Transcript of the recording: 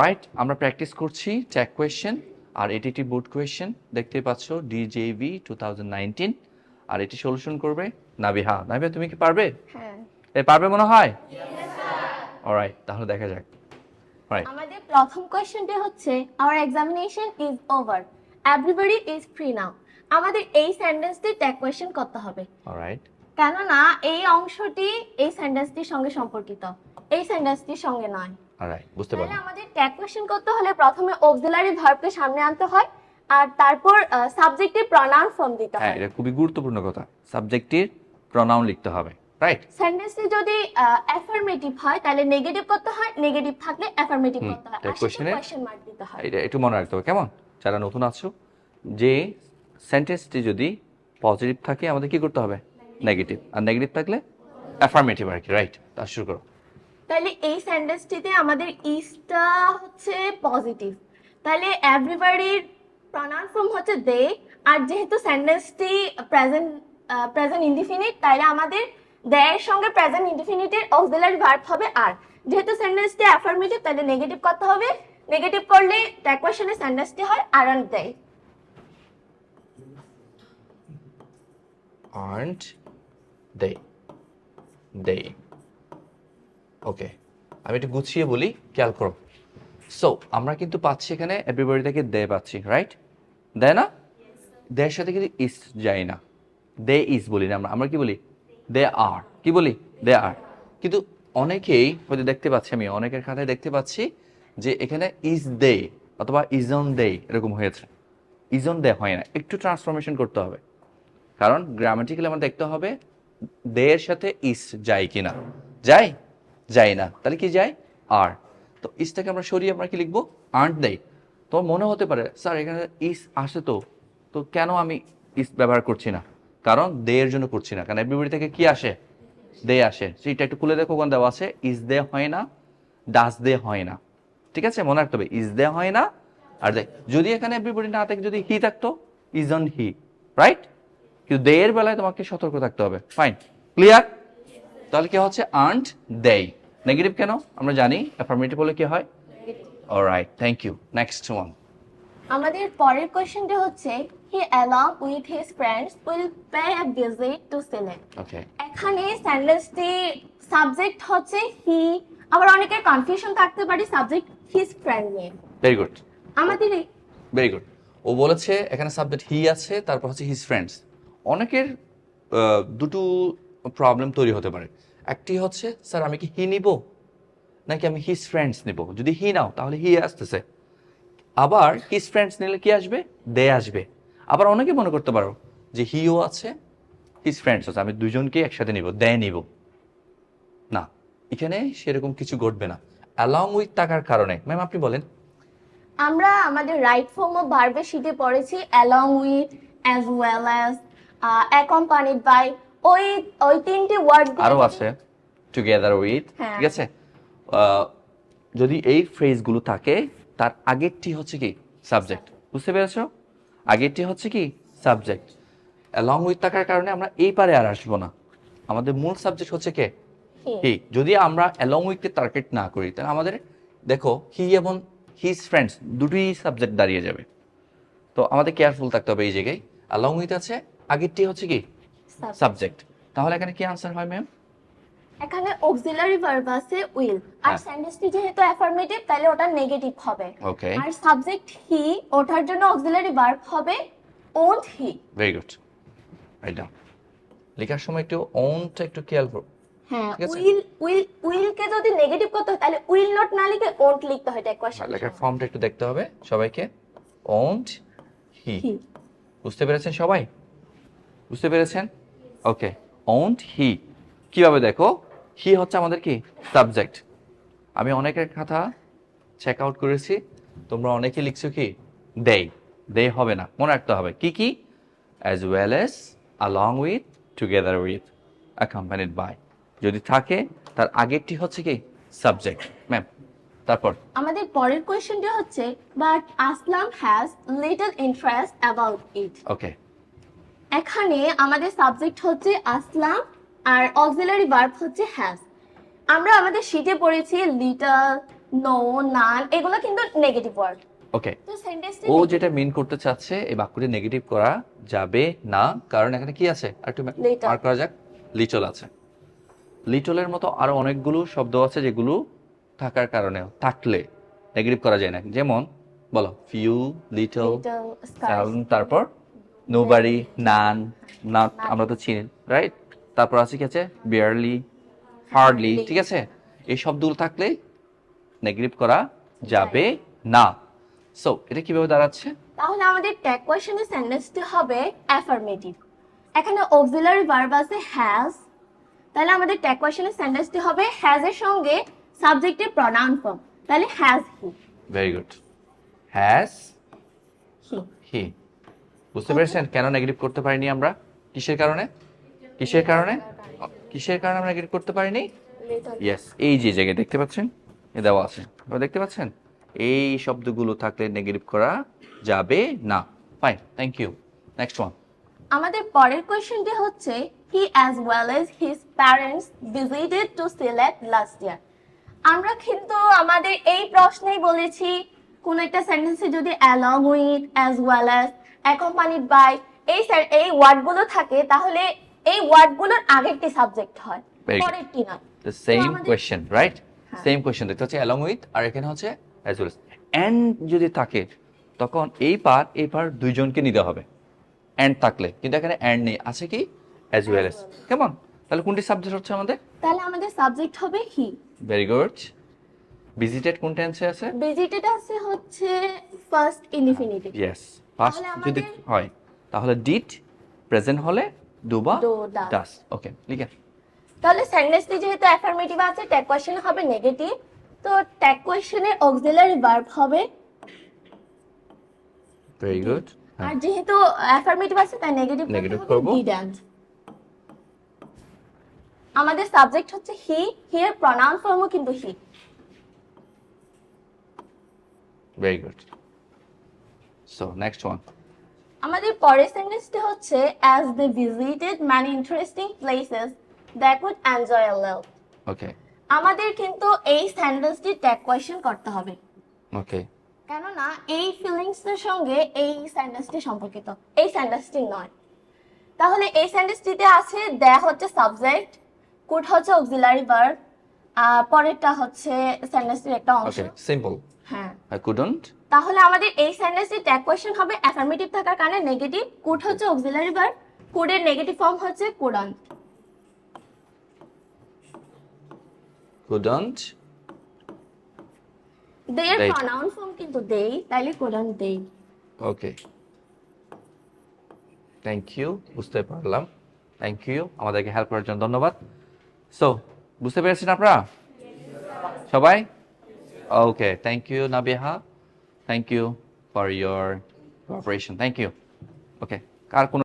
Right, আমরা practice করছি tag question আর এটি একটি বোর্ড কোয়েশ্চেন দেখতেই পাচ্ছ ডিজেভি 2019 আর এটি সলিউশন করবে নাবিহা। নাবিহা তুমি কি পারবে? হ্যাঁ পারবে মনে হয়? অলরাইট, তাহলে দেখা যাক। রাইট, আমাদের প্রথম কোশ্চেনটি হচ্ছে our examination is over everybody is free now আমাদের এই সেন্টেন্সটি ট্যাগ কোয়েশ্চেন করতে হবে অলরাইট, কেননা এই অংশটি এই সেন্টেন্সটির সঙ্গে সম্পর্কিত এই সেন্টেন্সটির সঙ্গে নয় অলরাইট, বুঝতে তাহলে পারলাম। আমাদের ট্যাগ কোয়েশ্চেন করতে হলে প্রথমে অক্সিলারি ভার্বকে সামনে আনতে হয় আর তারপর সাবজেক্টিভ প্রনাউন ফর্ম দিতে হ্যাঁ, হয় এটা খুবই গুরুত্বপূর্ণ কথা, সাবজেক্টের প্রনাউন লিখতে হবে। রাইট, সেন্টেন্সটি যদি অ্যাফার্মেটিভ হয় তাহলে নেগেটিভ করতে হয়, নেগেটিভ থাকলে অ্যাফার্মেটিভ করতে হয় ট্যাগ আর কোয়েশ্চেনে কোয়েশ্চেন মার্ক দিতে হয়। এটা একটু মনে রাখতে হবে, কেমন? যারা নতুন আছো, যে সেন্টেন্সটি যদি পজিটিভ থাকে আমাদের কি করতে হবে? নেগেটিভ, আর নেগেটিভ থাকলে অ্যাফার্মেটিভ আর কি। রাইট, তা শুরু করো। তাহলে এই সেন্টেন্সটিতে আমাদের ইসটা হচ্ছে পজিটিভ, তাহলে এভরিবডির প্রনাউন ফর্ম হচ্ছে দে, আর যেহেতু সেন্টেন্সটি প্রেজেন্ট ইনডিফিনিট তাহলে আমাদের দে এর সঙ্গে প্রেজেন্ট ইনডিফিনিটের অক্সিলারি ভার্ব হবে আর। যেহেতু সেন্টেন্সটি অ্যাফার্মেটিভ তাহলে নেগেটিভ করতে হবে, নেগেটিভ করলে ট্যাগ কোয়েশ্চনের সেন্টেন্সটি হয় aren't they. aren't they they okay, আমি একটু গুছিয়ে বলি, খেয়াল করো। সো আমরা কিন্তু পাচ্ছি এখানে এভরিবডি থেকে দে পাচ্ছি, রাইট? দেয় না? দের সাথে কিন্তু ইস যায় না, দে ইজ বলি না আমরা, আমরা কি বলি? দে আর। কি বলি? দে আর। কিন্তু অনেকেই হয়তো দেখতে পাচ্ছি, আমি অনেকের খাতায় দেখতে পাচ্ছি যে এখানে ইজ দে অথবা ইজ অন দে এরকম হয়েছে। ইজ অন দে হয় না, একটু ট্রান্সফরমেশন করতে হবে, কারণ গ্রামাটিক্যালি আমার দেখতে হবে দে এর সাথে ইস যায় কিনা। যায়? যায় না, তাহলে কি যায়? আর। তো ইসটাকে আমরা সরিয়ে আমরা কি লিখবো? আর্ট দেই। তোমার মনে হতে পারে স্যার এখানে ইস আসে তো, তো কেন আমি ইস ব্যবহার করছি না? কারণ দে এর জন্য করছি না, কারণ এভরিবডি থেকে কি আসে? দে আসে। সেটা একটু খুলে দেখো, ওখানে দেওয়া আছে ইস দে হয় না, ডাস দে হয় না। ঠিক আছে, মনে রাখতে হবে ইস দে হয় না আর দে। যদি এখানে এভরিবডি না থাকে, যদি হি থাকতো, ইজ অন হি, রাইট? কিন্তু দে এর বেলায় তোমাকে সতর্ক থাকতে হবে। Fine, clear? তাহলে কি হচ্ছে? আর্নড দেই। নেগেটিভ কেন? আমরা জানি অ্যাফার্মেটিভ হলে কি হয়? Alright, thank you. Next one. আমাদের পরের কোশ্চেনটি হচ্ছে হি along with his friends will pay a visit to Ceylon। ওকে, এখানে সেন্টেন্সটি সাবজেক্ট হচ্ছে হি, আবার অনেকের কনফিউশন থাকতে পারে সাবজেক্ট হিজ ফ্রেন্ড নিয়ে। ভেরি গুড, আমাদের ভেরি গুড। ও বলেছে এখানে সাবজেক্ট হি আছে, তারপর হচ্ছে হিজ ফ্রেন্ডস। অনেকের দুটো প্রবলেম তৈরি হতে পারে। একটি হচ্ছে স্যার আমি কি হি নিব নাকি আমি হিজ ফ্রেন্ডস নিব? যদি হি নাও তাহলে হি আসতেছে, আবার হিজ ফ্রেন্ডস নিলে কি আসবে? দে আসবে। আবার অনেকে মনে করতে পারো যে হিও আছে হিজ ফ্রেন্ডস আছে, আমি দুজনকে একসাথে নিব, দে নিব না। এখানে সেরকম কিছু ঘটবে না। অ্যালং উইথ থাকার কারণে, ম্যাম আপনি বলেন। আমরা আমাদের রাইট ফর্ম অফ ভার্বের শিটে পড়েছি along with, as well as, accompanied by, ওই ওই তিনটি ওয়ার্ড আরও আছে টুগেদার উইথ, হ্যাঁ। ঠিক আছে? যদি এই ফ্রেজগুলো থাকে, তার আগেরটি হচ্ছে কি? সাবজেক্ট। বুঝতে পেরেছো? আগেরটি হচ্ছে কি? সাবজেক্ট। অ্যালং উইথ থাকার কারণে আমরা এই পারে আর আসবো না, আমাদের মূল সাবজেক্ট হচ্ছে কে? হি। যদি আমরা অ্যালং উইথ টার্গেট না করি, তাহলে আমাদের দেখো হি এবং হিজ ফ্রেন্ডস দুটোই সাবজেক্ট দাঁড়িয়ে যাবে। তো আমাদের কেয়ারফুল থাকতে হবে এই জায়গায়। অ্যালং উইথ আছে, আগেরটি হচ্ছে কি? সাবজেক্ট। তাহলে এখানে কি আনসার হয় ম্যাম? এখানে অক্সিলারি ভার্ব আছে উইল, আর হ্যাঁ। সেন্টেন্সটি যেহেতু অ্যাফার্মেটিভ তাহলে ওটা নেগেটিভ হবে। ওকে, আর সাবজেক্ট হি, ওঠার জন্য অক্সিলারি ভার্ব হবে won't he. Very good. Write down. লেখার সময় একটু অনটা একটু খেয়াল করো। হ্যাঁ, ঠিক আছে। উইলকে যদি নেগেটিভ করতে হয় তাহলে উইল নট না লিখে ওন্ট লিখতে হয় ট্যাগ কোয়েশ্চন। লেখার ফর্মটা একটু দেখতে হবে সবাইকে। ওন্ট হি, বুঝতে পেরেছেন সবাই? বুঝতে পেরেছেন? ওকে, ওন্ট হি। কিভাবে দেখো, হি হচ্ছে আমাদের কি? সাবজেক্ট। আমি অনেকের খাতা চেক আউট করেছি, তোমরা অনেকে লিখছো কি? দেই। দে হবে না, মনে রাখতে হবে কি কি? As well as, along with, together with, accompanied by। যদি থাকে তার আগেরটি হচ্ছে কি? সাবজেক্ট। ম্যাম তারপর আমাদের পরের কোয়েশ্চনটি হচ্ছে but Aslam has little interest about it. Okay, এখানে আমাদের সাবজেক্ট হচ্ছে আসলাম আর অক্সিলারি ভার্ব হচ্ছে হ্যাজ। আমরা আমাদের শিটে পড়েছি লিটল, নো, নান, এগুলো কিন্তু নেগেটিভ ওয়ার্ড। ওকে, তো সেন্টেন্সটি ও যেটা মিন করতে চাচ্ছে এই বাক্যটি নেগেটিভ করা যাবে না, কারণ এখানে কি আছে আর একটু Little. মার্ক করা যাক, লিটল আছে। লিটলের মতো আরো অনেকগুলো শব্দ আছে যেগুলো থাকার কারণে থাকলে নেগেটিভ করা যায় না, যেমন বলো ফিউ, লিটল, লিটল, স্কার্স, তারপর নোবারি, নান, নট আমরা তো চিনি, রাইট? তারপর আছে কি আছে, বিয়ারলি, হার্ডলি, ঠিক আছে? এই শব্দগুলো থাকলে নেগেটিভ করা যাবে না। সো এটা কিভাবে দাঁড়াচ্ছে? তাহলে আমাদের ট্যাগ কোয়েশ্চেনের সেন্টেন্সটি হবে অ্যাফার্মেটিভ। এখানে অক্সিলারি ভার্ব আছে হ্যাজ, তাহলে আমাদের ট্যাগ কোয়েশ্চেনের সেন্টেন্সটি হবে হ্যাজ এর সঙ্গে সাবজেক্টের প্রনাউন ফর্ম, তাহলে has he. Very good, has he. He. বুঝতে পেরেছেন কেন নেগেটিভ করতে পারিনি আমরা? কিসের কারণে? কিসের কারণে? কিসের কারণে আমরা নেগেটিভ করতে পারিনি? ইয়েস, এই যে জায়গায় দেখতে পাচ্ছেন এ দেওয়া আছে, আপনারা দেখতে পাচ্ছেন? এই শব্দগুলো থাকলে নেগেটিভ করা যাবে না। Fine, thank you. Next one. আমাদের পরের কোয়েশ্চেনটি হচ্ছে he as well as his parents visited to Sylhet last year. আমরা কিন্তু আমাদের এই প্রশ্নেই বলেছি কোন একটা সেন্টেন্সে যদি along with, as well as, accompanied by এই ওয়ার্ডগুলো থাকে তাহলে এই ওয়ার্ডগুলোর আগেরটি সাবজেক্ট হয়, Very good. পরেরটি নয়। দ্য সেম আমাদের- কোয়েশ্চেন, রাইট? হ্যাঁ। সেম কোয়েশ্চেন দেখতে হচ্ছে অ্যালং উইথ, আর এখানে হচ্ছে অ্যাজ ওয়েল। অ্যান্ড যদি থাকে তখন এই পার দুইজনকে নিতে হবে অ্যান্ড থাকলে, কিন্তু এখানে অ্যান্ড নেই, আছে কি অ্যাজ ওয়েল এস। কেমন? তাহলে কোনটি সাবজেক্ট হচ্ছে আমাদের? তাহলে আমাদের সাবজেক্ট হবে হি। Very good. ভিজিটেড কোন টেন্সে আছে? ভিজিটেড আছে হচ্ছে ফার্স্ট ইনডিফিনিটিভ। ইয়েস, ফার্স্ট তাহলে যদি আমাদের- হয় তাহলে ডিড, প্রেজেন্ট হলে ডু বা Do, does. ডাস। ওকে, লিখে। তাহলে সেন্টেন্সটি যেহেতু অ্যাফার্মেটিভ আছে ট্যাগ কোয়েশ্চেন হবে নেগেটিভ, তো ট্যাগ কোয়েশ্চেনের অক্সিলারি ভার্ব হবে, ভেরি গুড। আর যেহেতু অ্যাফার্মেটিভ আছে তাই নেগেটিভ Negative করবো। ডিডন্ট। আমাদের সাবজেক্ট হচ্ছে হি, হি এর প্রনাউন ফর্মও কিন্তু he. Very good. So next one. আমাদের পরের সেন্টেন্সটি হচ্ছে as they visited many interesting places that would enjoy a লট। ওকে, আমাদের কিন্তু এই সেন্টেন্সটি ট্যাগ কোয়েশ্চেন করতে হবে, ওকে, কেননা এই ফিলিংসের সঙ্গে এই সেন্টেন্সটি সম্পর্কিত, এই সেন্টেন্সটি নয়। তাহলে এই সেন্টেন্সটিতে আছে দ্যাট হচ্ছে সাবজেক্ট, কুড হচ্ছে অক্সিলারি ভার্ব, পরেরটা হচ্ছে সেন্টেন্সটির একটা অংশ। ওকে, সিম্পল। হ্যাঁ, আই কুডন্ট। তাহলে আমাদের এই সেন্টেন্সটির ট্যাগ কোয়েশ্চেন হবে অ্যাফার্মেটিভ থাকার কারণে নেগেটিভ, কুড হচ্ছে অক্সিলারি ভার্ব, কুডের নেগেটিভ ফর্ম হচ্ছে কুডন্ট। কুডন্ট। দে এর Right. প্রনাউন ফর্ম কিন্তু দেই, তাইলে কুডন্ট দেই। ওকে, থ্যাংক ইউ, বুঝতে পারলাম। থ্যাংক ইউ, আমাদেরকে হেল্প করার জন্য ধন্যবাদ। সো বুঝতে পেরেছেন আপনারা সবাই? Okay, thank you Nabiha, thank you for your cooperation, thank you. Okay, কার কোনো